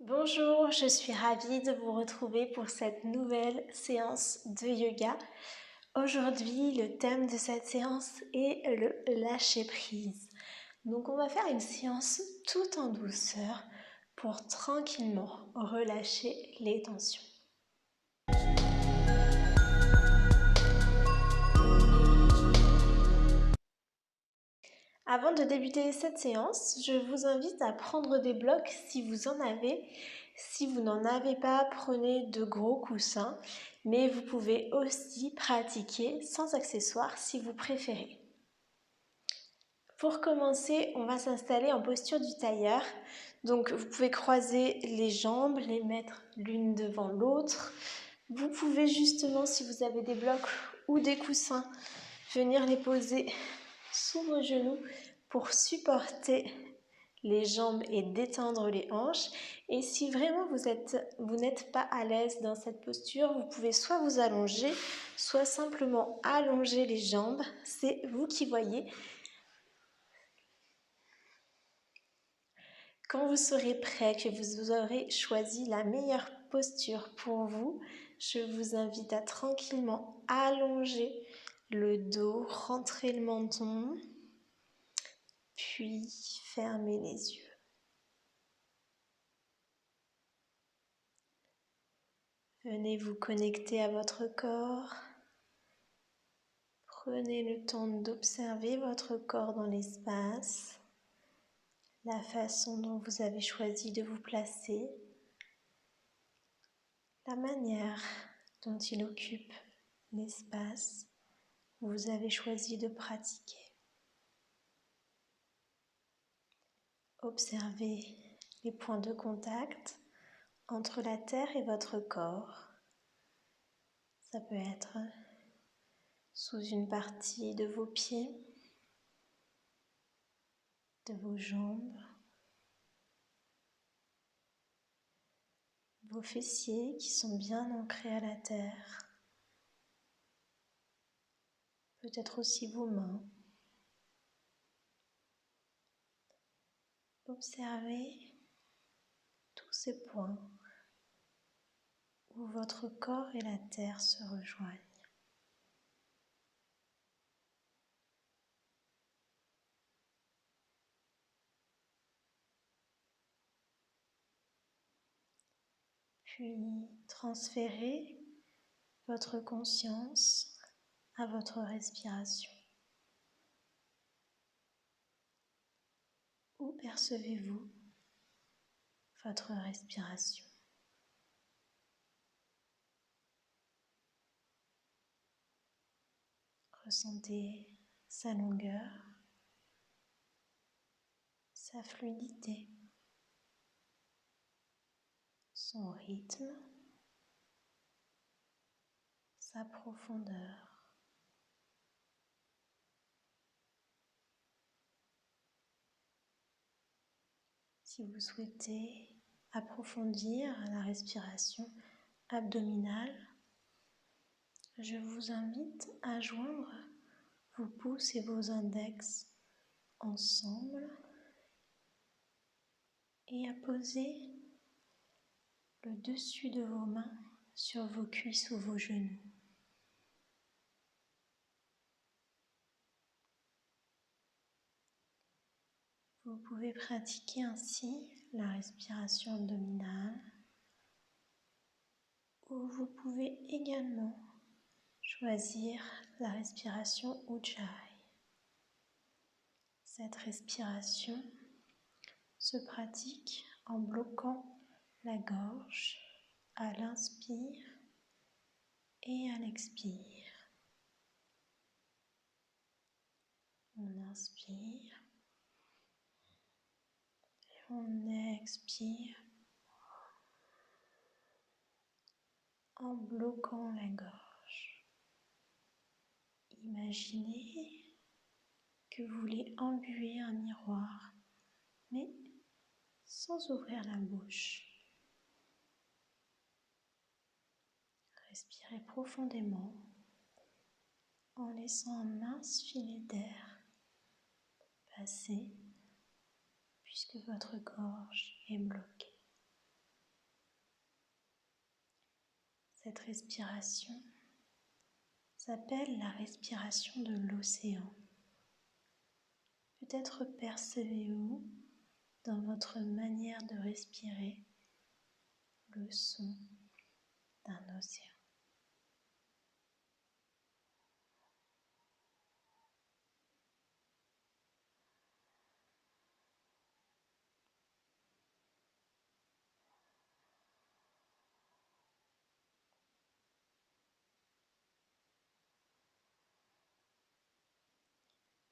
Bonjour, je suis ravie de vous retrouver pour cette nouvelle séance de yoga. Aujourd'hui, le thème de cette séance est le lâcher prise. Donc on va faire une séance tout en douceur pour tranquillement relâcher les tensions. Avant de débuter cette séance, je vous invite à prendre des blocs si vous en avez. Si vous n'en avez pas, prenez de gros coussins, mais vous pouvez aussi pratiquer sans accessoires si vous préférez. Pour commencer, on va s'installer en posture du tailleur. Donc vous pouvez croiser les jambes, les mettre l'une devant l'autre. Vous pouvez justement, si vous avez des blocs ou des coussins, venir les poser sous vos genoux pour supporter les jambes et détendre les hanches. Et si vraiment vous n'êtes pas à l'aise dans cette posture, vous pouvez soit vous allonger, soit simplement allonger les jambes. C'est vous qui voyez. Quand vous serez prêt, que vous aurez choisi la meilleure posture pour vous, je vous invite à tranquillement allonger le dos, rentrer le menton, puis fermer les yeux. Venez vous connecter à votre corps. Prenez le temps d'observer votre corps dans l'espace, la façon dont vous avez choisi de vous placer, la manière dont il occupe l'espace où vous avez choisi de pratiquer. Observez les points de contact entre la terre et votre corps. Ça peut être sous une partie de vos pieds, de vos jambes, vos fessiers qui sont bien ancrés à la terre, peut-être aussi vos mains. Observez tous ces points où votre corps et la terre se rejoignent. Puis transférez votre conscience à votre respiration. Où percevez-vous votre respiration? Ressentez sa longueur, sa fluidité, son rythme, sa profondeur. Si vous souhaitez approfondir la respiration abdominale, je vous invite à joindre vos pouces et vos index ensemble et à poser le dessus de vos mains sur vos cuisses ou vos genoux. Vous pouvez pratiquer ainsi la respiration abdominale ou vous pouvez également choisir la respiration Ujjayi. Cette respiration se pratique en bloquant la gorge à l'inspire et à l'expire. On inspire et on expire en bloquant la gorge. Imaginez que vous voulez embuer un miroir, mais sans ouvrir la bouche. Respirez profondément en laissant un mince filet d'air passer puisque votre gorge est bloquée. Cette respiration s'appelle la respiration de l'océan. Peut-être percevez-vous dans votre manière de respirer le son d'un océan.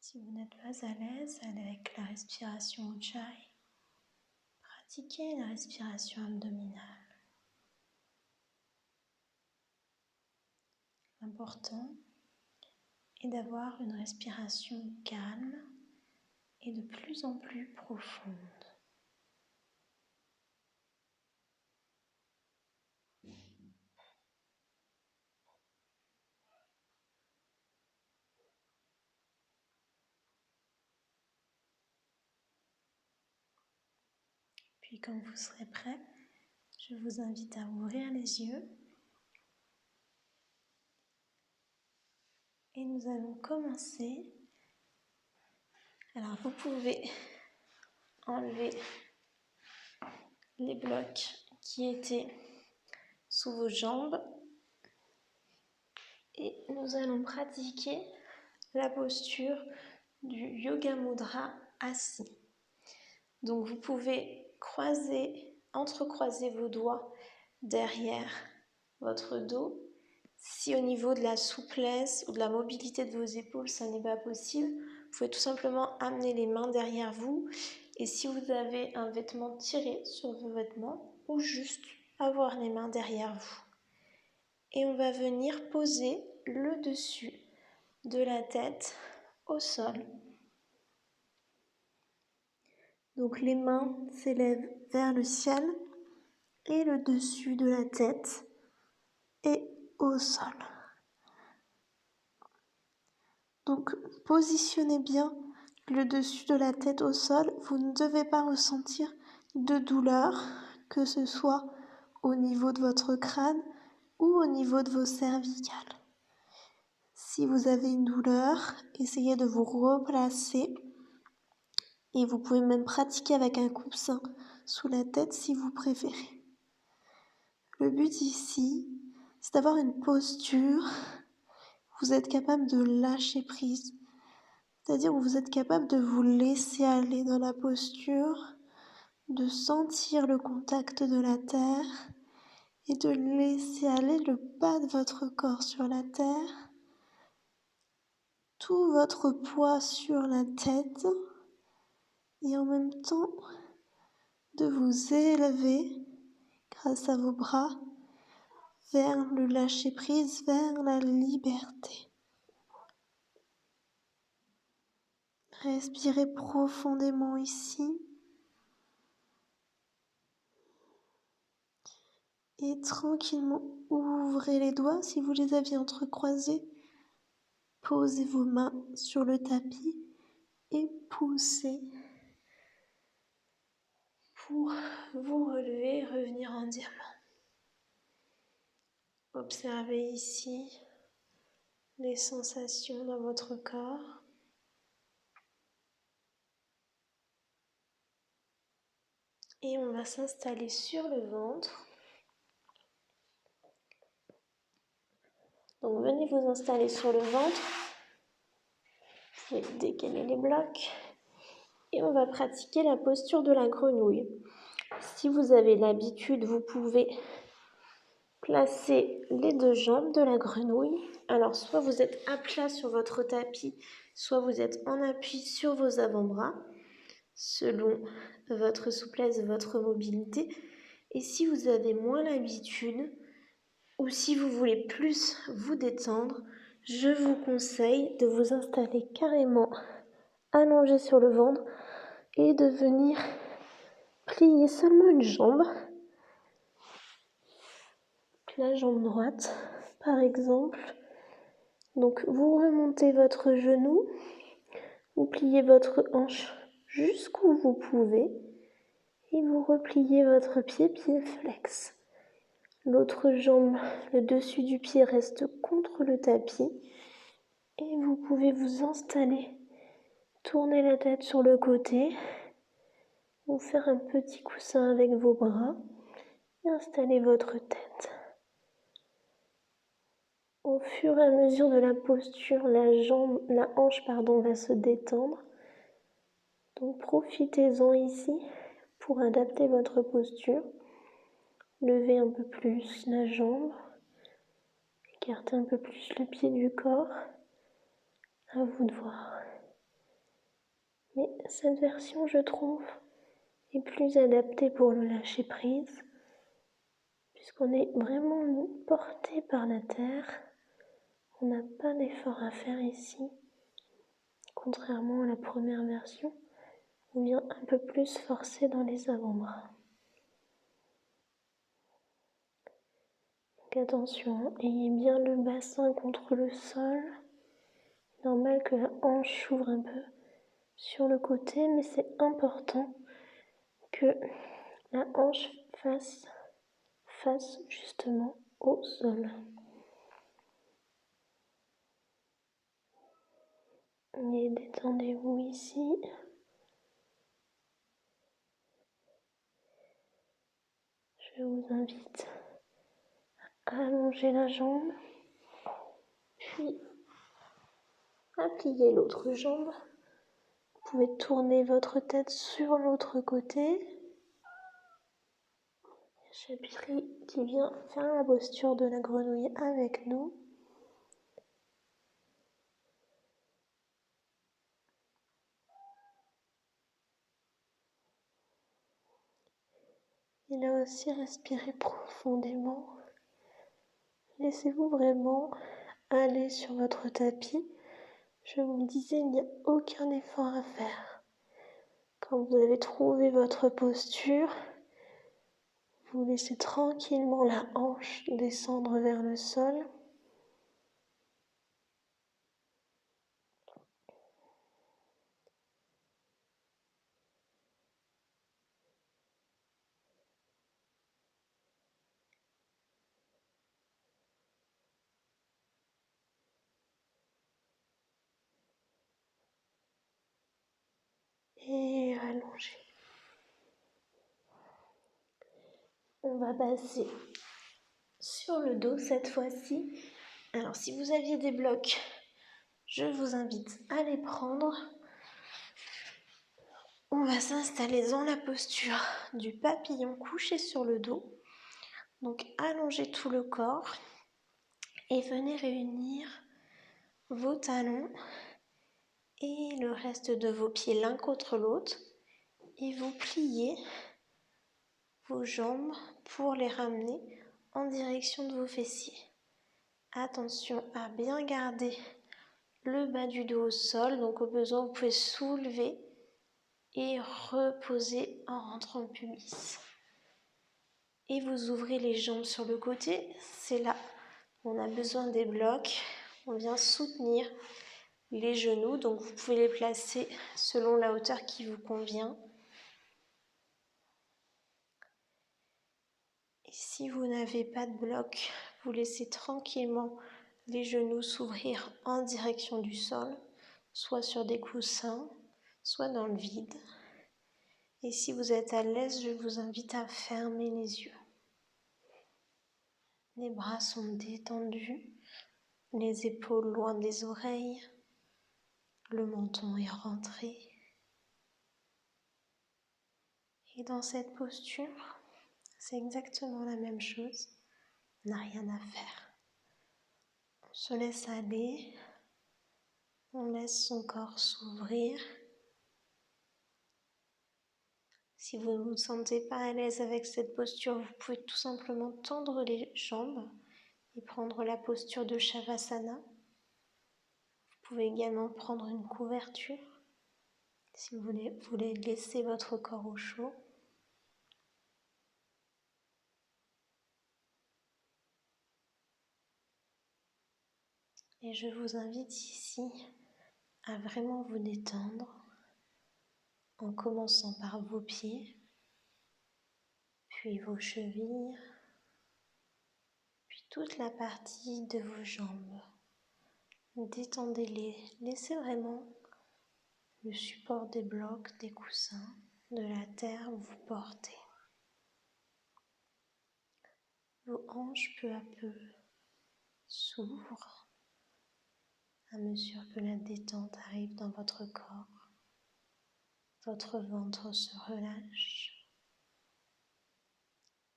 Si vous n'êtes pas à l'aise avec la respiration Ujjayi, pratiquez la respiration abdominale. L'important est d'avoir une respiration calme et de plus en plus profonde. Puis quand vous serez prêt, je vous invite à ouvrir les yeux et nous allons commencer. Alors vous pouvez enlever les blocs qui étaient sous vos jambes et nous allons pratiquer la posture du Yoga Mudra assis. Donc vous pouvez entrecroiser vos doigts derrière votre dos. Si au niveau de la souplesse ou de la mobilité de vos épaules, ça n'est pas possible, vous pouvez tout simplement amener les mains derrière vous. Et si vous avez un vêtement, tiré sur vos vêtements ou juste avoir les mains derrière vous. Et on va venir poser le dessus de la tête au sol. Donc les mains s'élèvent vers le ciel et le dessus de la tête est au sol. Donc positionnez bien le dessus de la tête au sol. Vous ne devez pas ressentir de douleur, que ce soit au niveau de votre crâne ou au niveau de vos cervicales. Si vous avez une douleur, essayez de vous replacer et vous pouvez même pratiquer avec un coussin sous la tête si vous préférez. Le but ici, c'est d'avoir une posture où vous êtes capable de lâcher prise, c'est-à-dire où vous êtes capable de vous laisser aller dans la posture, de sentir le contact de la terre et de laisser aller le bas de votre corps sur la terre, tout votre poids sur la tête et en même temps de vous élever grâce à vos bras vers le lâcher-prise, vers la liberté. Respirez profondément ici et tranquillement ouvrez les doigts si vous les aviez entrecroisés. Posez vos mains sur le tapis et poussez pour vous relever et revenir en diamant. Observez ici les sensations dans votre corps. Et on va s'installer sur le ventre. Donc venez vous installer sur le ventre. Vous pouvez décaler les blocs. Et on va pratiquer la posture de la grenouille. Si vous avez l'habitude, vous pouvez placer les deux jambes de la grenouille. Alors soit vous êtes à plat sur votre tapis, soit vous êtes en appui sur vos avant-bras, selon votre souplesse, votre mobilité. Et si vous avez moins l'habitude, ou si vous voulez plus vous détendre, je vous conseille de vous installer carrément allongé sur le ventre et de venir plier seulement une jambe, la jambe droite par exemple. Donc vous remontez votre genou, vous pliez votre hanche jusqu'où vous pouvez et vous repliez votre pied flex. L'autre jambe, le dessus du pied reste contre le tapis. Et vous pouvez vous installer. Tournez la tête sur le côté. Ou faire un petit coussin avec vos bras. Et installez votre tête. Au fur et à mesure de la posture, la hanche va se détendre. Donc profitez-en ici pour adapter votre posture. Levez un peu plus la jambe. Écartez un peu plus le pied du corps. À vous de voir. Mais cette version, je trouve, est plus adaptée pour le lâcher prise, puisqu'on est vraiment porté par la terre. On n'a pas d'effort à faire ici, contrairement à la première version. On vient un peu plus forcer dans les avant-bras. Donc attention, ayez bien le bassin contre le sol. Normal que la hanche s'ouvre un peu sur le côté, mais c'est important que la hanche fasse face justement au sol. Et détendez-vous ici. Je vous invite à allonger la jambe, puis à plier l'autre jambe. Vous pouvez tourner votre tête sur l'autre côté. Chapiri qui vient faire la posture de la grenouille avec nous. Et là aussi, respirez profondément. Laissez-vous vraiment aller sur votre tapis. Je vous le disais, il n'y a aucun effort à faire. Quand vous avez trouvé votre posture, vous laissez tranquillement la hanche descendre vers le sol. Et allongez. On va passer sur le dos cette fois-ci. Alors si vous aviez des blocs, je vous invite à les prendre. On va s'installer dans la posture du papillon couché sur le dos. Donc allongez tout le corps et venez réunir vos talons et le reste de vos pieds l'un contre l'autre. Et vous pliez vos jambes pour les ramener en direction de vos fessiers. Attention à bien garder le bas du dos au sol, donc au besoin vous pouvez soulever et reposer en rentrant le pubis. Et vous ouvrez les jambes sur le côté, c'est là où on a besoin des blocs. On vient soutenir les genoux, donc vous pouvez les placer selon la hauteur qui vous convient. Et si vous n'avez pas de bloc, vous laissez tranquillement les genoux s'ouvrir en direction du sol, soit sur des coussins, soit dans le vide. Et si vous êtes à l'aise, je vous invite à fermer les yeux. Les bras sont détendus, les épaules loin des oreilles, le menton est rentré. Et dans cette posture, c'est exactement la même chose, on n'a rien à faire. On se laisse aller, on laisse son corps s'ouvrir. Si vous ne vous sentez pas à l'aise avec cette posture, vous pouvez tout simplement tendre les jambes et prendre la posture de Shavasana. Vous pouvez également prendre une couverture si vous voulez laisser votre corps au chaud. Et je vous invite ici à vraiment vous détendre en commençant par vos pieds, puis vos chevilles, toute la partie de vos jambes. Détendez-les, laissez vraiment le support des blocs, des coussins, de la terre vous porter. Vos hanches peu à peu s'ouvrent à mesure que la détente arrive dans votre corps. Votre ventre se relâche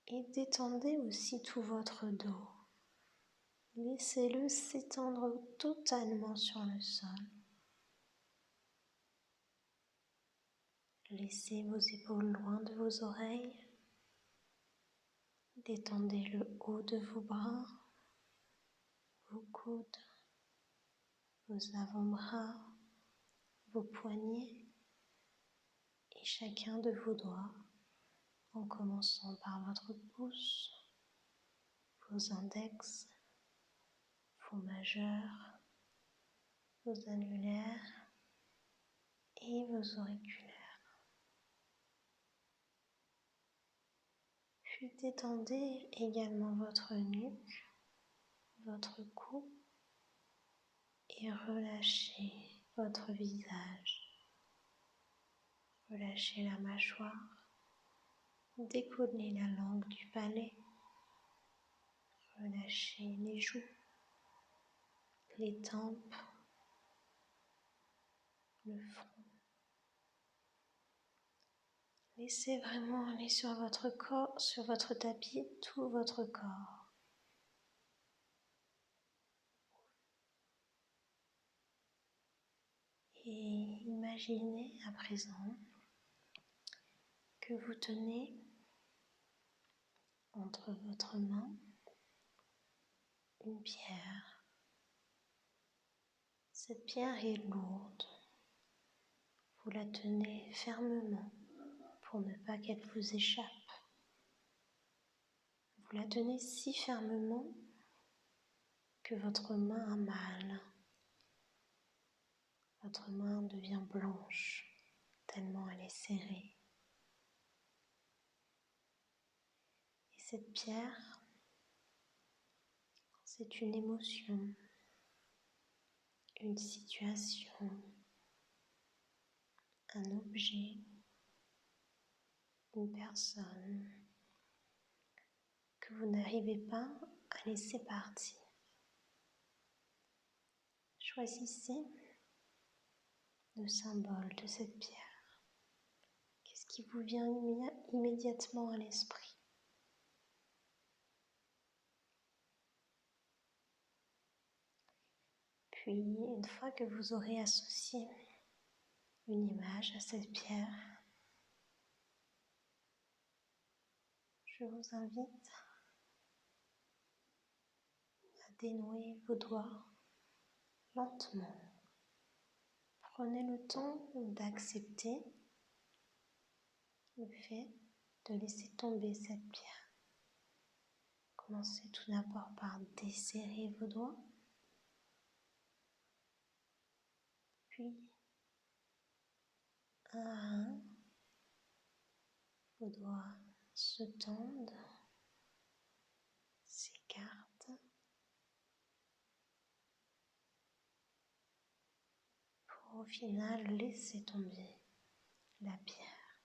et détendez aussi tout votre dos. Laissez-le s'étendre totalement sur le sol. Laissez vos épaules loin de vos oreilles. Détendez le haut de vos bras, vos coudes, vos avant-bras, vos poignets et chacun de vos doigts, en commençant par votre pouce, vos index, vos majeurs, vos annulaires et vos auriculaires. Puis détendez également votre nuque, votre cou et relâchez votre visage. Relâchez la mâchoire, décollez la langue du palais, relâchez les joues, les tempes, le front. Laissez vraiment aller sur votre corps, sur votre tapis, tout votre corps. Et imaginez à présent que vous tenez entre votre main une pierre. Cette pierre est lourde. Vous la tenez fermement pour ne pas qu'elle vous échappe. Vous la tenez si fermement que votre main a mal. Votre main devient blanche tellement elle est serrée. Et cette pierre, c'est une émotion, une situation, un objet, une personne que vous n'arrivez pas à laisser partir. Choisissez le symbole de cette pierre. Qu'est-ce qui vous vient immédiatement à l'esprit? Puis, une fois que vous aurez associé une image à cette pierre, je vous invite à dénouer vos doigts lentement. Prenez le temps d'accepter le fait de laisser tomber cette pierre. Commencez tout d'abord par desserrer vos doigts, puis un à un, vos doigts se tendent, s'écartent, pour au final laisser tomber la pierre.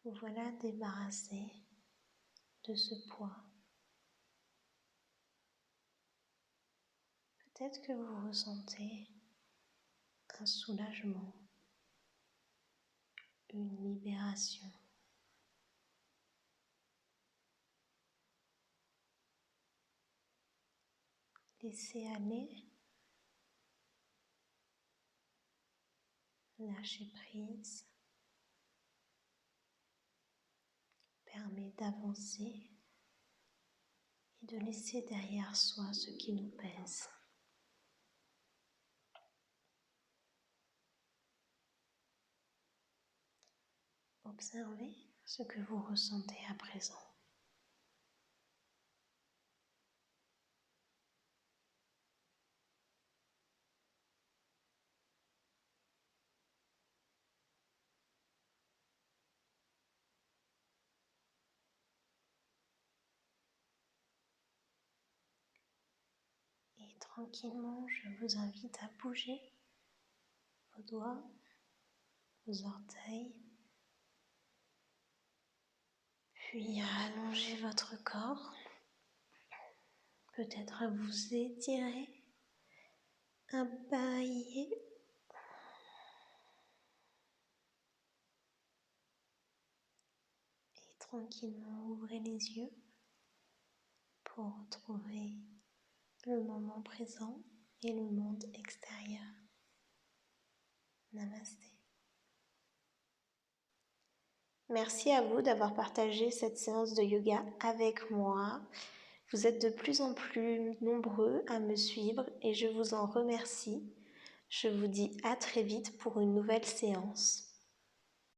Vous voilà débarrassé de ce poids. Peut-être que vous ressentez un soulagement, une libération. Laissez aller, lâcher prise, permet d'avancer et de laisser derrière soi ce qui nous pèse. Observez ce que vous ressentez à présent. Et tranquillement, je vous invite à bouger vos doigts, vos orteils, puis à allonger votre corps, peut-être à vous étirer, à bailler. Et tranquillement, ouvrez les yeux pour retrouver le moment présent et le monde extérieur. Namasté. Merci à vous d'avoir partagé cette séance de yoga avec moi. Vous êtes de plus en plus nombreux à me suivre et je vous en remercie. Je vous dis à très vite pour une nouvelle séance.